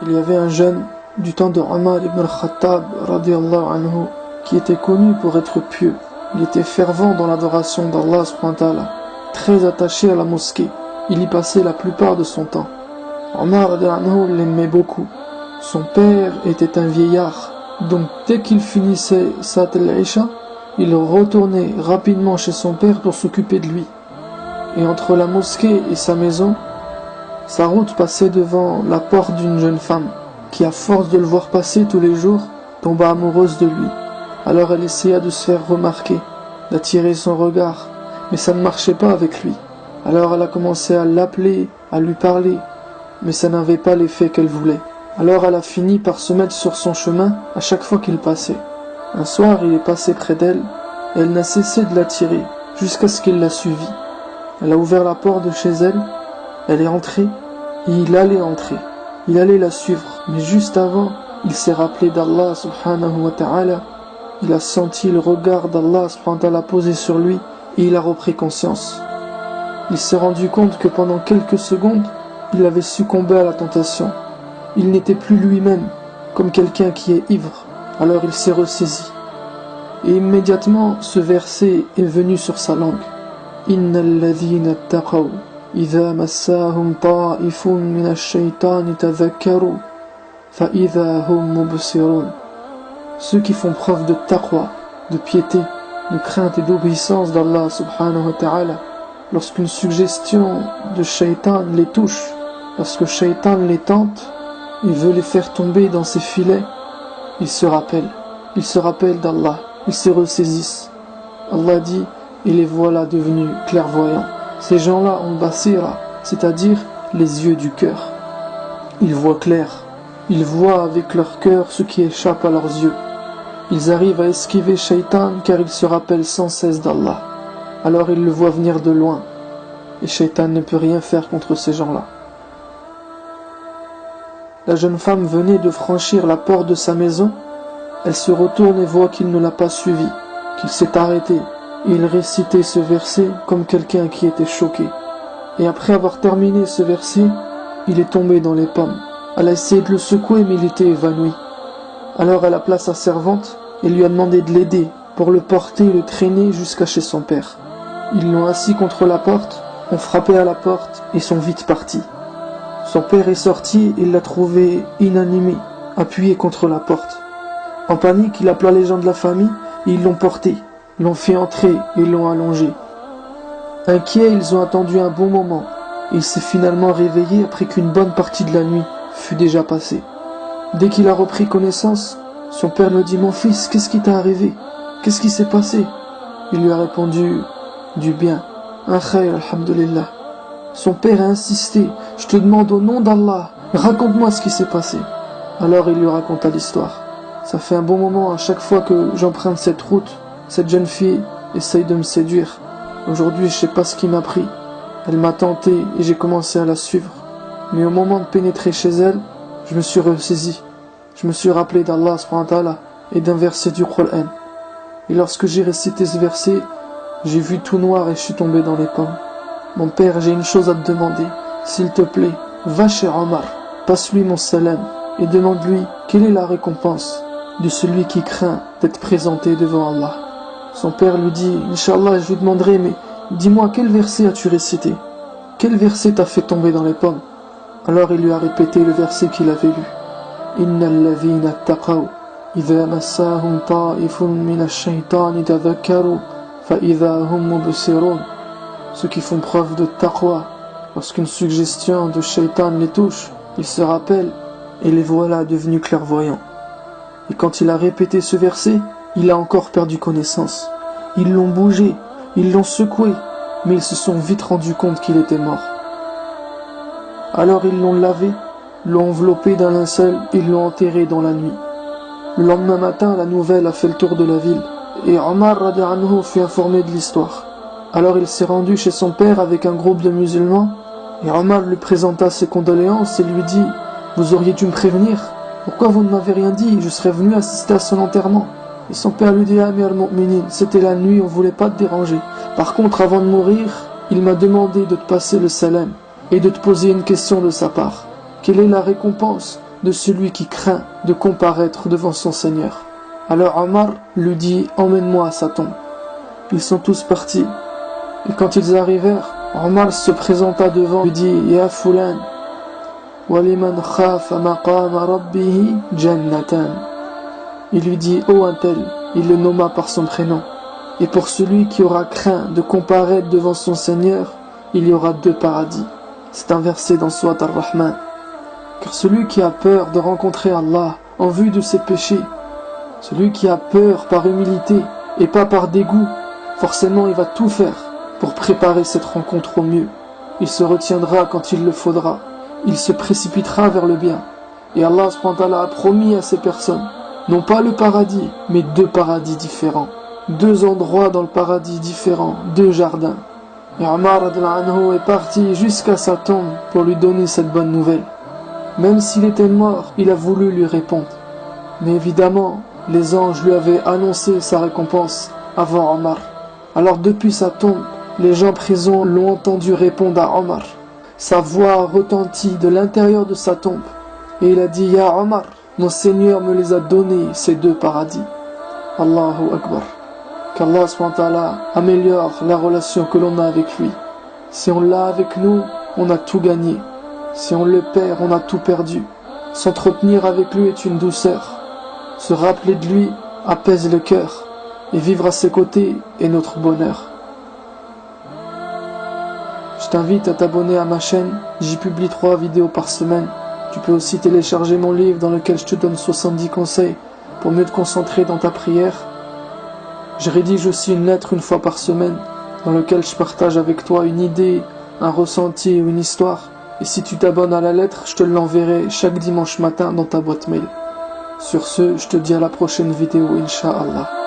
Il y avait un jeune du temps de Omar ibn al-Khattab radiyallahu anhu qui était connu pour être pieux. Il était fervent dans l'adoration d'Allah subhanahu wa ta'ala, très attaché à la mosquée. Il y passait la plupart de son temps. Omar radiyallahu anhu l'aimait beaucoup. Son père était un vieillard, donc dès qu'il finissait Salat al-Isha, il retournait rapidement chez son père pour s'occuper de lui. Et entre la mosquée et sa maison, sa route passait devant la porte d'une jeune femme, qui à force de le voir passer tous les jours, tomba amoureuse de lui. Alors elle essaya de se faire remarquer, d'attirer son regard, mais ça ne marchait pas avec lui. Alors elle a commencé à l'appeler, à lui parler, mais ça n'avait pas l'effet qu'elle voulait. Alors elle a fini par se mettre sur son chemin à chaque fois qu'il passait. Un soir, il est passé près d'elle, et elle n'a cessé de l'attirer, jusqu'à ce qu'il la suivît. Elle a ouvert la porte de chez elle, elle est entrée, et il allait entrer. Il allait la suivre, mais juste avant, il s'est rappelé d'Allah subhanahu wa ta'ala. Il a senti le regard d'Allah subhanahu wa ta'ala posé sur lui, et il a repris conscience. Il s'est rendu compte que pendant quelques secondes, il avait succombé à la tentation. Il n'était plus lui-même, comme quelqu'un qui est ivre. Alors il s'est ressaisi. Et immédiatement, ce verset est venu sur sa langue. Innal ladhina taqaw idha massahum ta'ifun min ash-shaytani tadhakkaru fa idha hum mubsirun. Ceux qui font preuve de taqwa, de piété, de crainte et d'obéissance d'Allah subhanahu wa ta'ala, lorsqu'une suggestion de shaytan les touche, lorsque shaytan les tente et veut les faire tomber dans ses filets, ils se rappellent d'Allah, ils se ressaisissent. Allah dit, et les voilà devenus clairvoyants. Ces gens-là ont basira, c'est-à-dire les yeux du cœur. Ils voient clair, ils voient avec leur cœur ce qui échappe à leurs yeux. Ils arrivent à esquiver Shaitan car ils se rappellent sans cesse d'Allah. Alors ils le voient venir de loin, et Shaitan ne peut rien faire contre ces gens-là. La jeune femme venait de franchir la porte de sa maison. Elle se retourne et voit qu'il ne l'a pas suivi, qu'il s'est arrêté, et il récitait ce verset comme quelqu'un qui était choqué. Et après avoir terminé ce verset, il est tombé dans les pommes. Elle a essayé de le secouer, mais il était évanoui. Alors elle appela sa servante et lui a demandé de l'aider pour le porter et le traîner jusqu'à chez son père. Ils l'ont assis contre la porte, ont frappé à la porte et sont vite partis. Son père est sorti et il l'a trouvé inanimé, appuyé contre la porte. En panique, il appela les gens de la famille et ils l'ont porté, l'ont fait entrer et l'ont allongé. Inquiets, ils ont attendu un bon moment et il s'est finalement réveillé après qu'une bonne partie de la nuit fut déjà passée. Dès qu'il a repris connaissance, son père lui a dit « Mon fils, qu'est-ce qui t'est arrivé? Qu'est-ce qui s'est passé ?» Il lui a répondu « Du bien, un khayr, alhamdulillah. » Son père a insisté « Je te demande au nom d'Allah, raconte-moi ce qui s'est passé. » Alors il lui raconta l'histoire. Ça fait un bon moment, à chaque fois que j'emprunte cette route, cette jeune fille essaye de me séduire. Aujourd'hui, je sais pas ce qui m'a pris. Elle m'a tenté et j'ai commencé à la suivre. Mais au moment de pénétrer chez elle, je me suis ressaisi. Je me suis rappelé d'Allah subhanahu wa ta'ala et d'un verset du Coran. Et lorsque j'ai récité ce verset, j'ai vu tout noir et je suis tombé dans les pommes. Mon père, j'ai une chose à te demander. S'il te plaît, va chez Omar, passe-lui mon salam et demande-lui quelle est la récompense de celui qui craint d'être présenté devant Allah. Son père lui dit, Inch'Allah, je lui demanderai, mais dis-moi, quel verset as-tu récité? Quel verset t'a fait tomber dans les pommes? Alors il lui a répété le verset qu'il avait lu. Innal ladhina taqaw idha massahum ta'ifun min ash-shaytani tadhakkaru fa idha hum mubsirun. Ceux qui font preuve de taqwa, lorsqu'une suggestion de shaytan les touche, ils se rappellent et les voilà devenus clairvoyants. Et quand il a répété ce verset, il a encore perdu connaissance. Ils l'ont bougé, ils l'ont secoué, mais ils se sont vite rendus compte qu'il était mort. Alors ils l'ont lavé, l'ont enveloppé d'un linceul et l'ont enterré dans la nuit. Le lendemain matin, la nouvelle a fait le tour de la ville, et Omar radiyallahu anhu fut informé de l'histoire. Alors il s'est rendu chez son père avec un groupe de musulmans, et Omar lui présenta ses condoléances et lui dit « Vous auriez dû me prévenir. Pourquoi vous ne m'avez rien dit? Je serais venu assister à son enterrement. » Et son père lui dit « Amir al-Mu'minin, c'était la nuit, on voulait pas te déranger. Par contre, avant de mourir, il m'a demandé de te passer le salam et de te poser une question de sa part. Quelle est la récompense de celui qui craint de comparaître devant son Seigneur. Alors Omar lui dit « Emmène-moi à sa tombe ». Ils sont tous partis. Et quand ils arrivèrent, Omar se présenta devant et lui dit « Ya Fulan, waliman khafa maqama rabbihi jannatan ». Il lui dit « Oh un tel », il le nomma par son prénom. Et pour celui qui aura craint de comparaître devant son Seigneur, il y aura 2 paradis. C'est un verset dans Surat Ar-Rahman. Car celui qui a peur de rencontrer Allah en vue de ses péchés, celui qui a peur par humilité et pas par dégoût, forcément il va tout faire pour préparer cette rencontre au mieux. Il se retiendra quand il le faudra. Il se précipitera vers le bien. Et Allah subhanahu wa ta'ala a promis à ces personnes, non pas le paradis, mais 2 paradis différents. 2 endroits dans le paradis différents, 2 jardins. Et Omar est parti jusqu'à sa tombe pour lui donner cette bonne nouvelle. Même s'il était mort, il a voulu lui répondre. Mais évidemment, les anges lui avaient annoncé sa récompense avant Omar. Alors depuis sa tombe, les gens présents l'ont entendu répondre à Omar. Sa voix retentit de l'intérieur de sa tombe. Et il a dit « Ya Omar, mon Seigneur me les a donnés, ces 2 paradis. » Allahu Akbar. Qu'Allah SWT améliore la relation que l'on a avec lui. Si on l'a avec nous, on a tout gagné. Si on le perd, on a tout perdu. S'entretenir avec lui est une douceur. Se rappeler de lui apaise le cœur. Et vivre à ses côtés est notre bonheur. Je t'invite à t'abonner à ma chaîne. J'y publie 3 vidéos par semaine. Tu peux aussi télécharger mon livre dans lequel je te donne 70 conseils pour mieux te concentrer dans ta prière. Je rédige aussi une lettre 1 fois par semaine dans laquelle je partage avec toi une idée, un ressenti ou une histoire. Et si tu t'abonnes à la lettre, je te l'enverrai chaque dimanche matin dans ta boîte mail. Sur ce, je te dis à la prochaine vidéo, Inch'Allah.